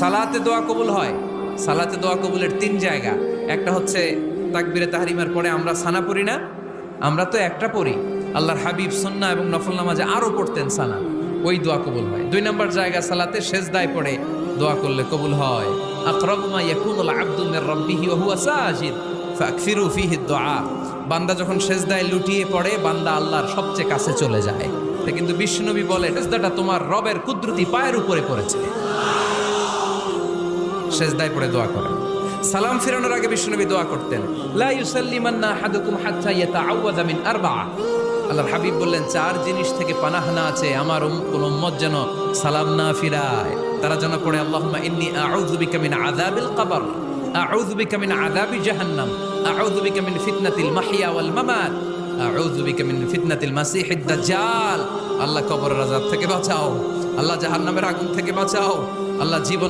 সালাতে দোয়া কবুল হয়। সালাতে দোয়া কবুলের 3 জায়গা। একটা হচ্ছে তাকবীরে তাহরিমার পরে আমরা সানা পড়ি না, আমরা তো একটা পড়ি। আল্লাহর হাবিব সুন্নাহ এবং নফল নামাজে আরো পড়তেন সানা, ওই দোয়া কবুল হয়। 2 নম্বর জায়গা সালাতে সেজদায় পড়ে দোয়া করলে কবুল হয়। আকরাবু মা ইয়াকুনুল আবদু মির রাব্বিহি ওয়া হুয়া সাজিদ ফাকফিরু ফিহি দুআ। বান্দা যখন সেজদায় লুটিয়ে পড়ে, বান্দা আল্লাহর সবচেয়ে কাছে চলে যায়। তা কিন্তু বিশ্বনবী বলে সেজদাটা তোমার রবের কুদরতি পায়ের উপরে পড়েছে। সেজদায় পড়ে দোয়া করেন। সালাম ফিরানোর আগে বিশ্বনবী দোয়া করতেন, লা ইউসাল্লিমান্না আহাদুকুম হাত্তা ইয়াতাআওয়াযা মিন আরবা'a। আল্লাহর হাবিব বললেন 4 জিনিস থেকে পানাহ না আছে আমার কোন উম্মত যেন সালাম না ফিরায়। তারা যেন পড়ে আল্লাহুম্মা ইন্নী আউযু বিকা মিন আযাবিল কবর, আউযু বিকা মিন আযাবি জাহান্নাম, আউযু বিকা মিন ফিতনাতিল মাহইয়া ওয়াল মামাত, আউযু বিকা মিন ফিতনাতিল মাসিহিদ দাজ্জাল। আল্লাহ কবরের আযাব থেকে বাঁচাও, আল্লাহ জাহান্নামের আগুন থেকে বাঁচাও, আল্লাহ জীবন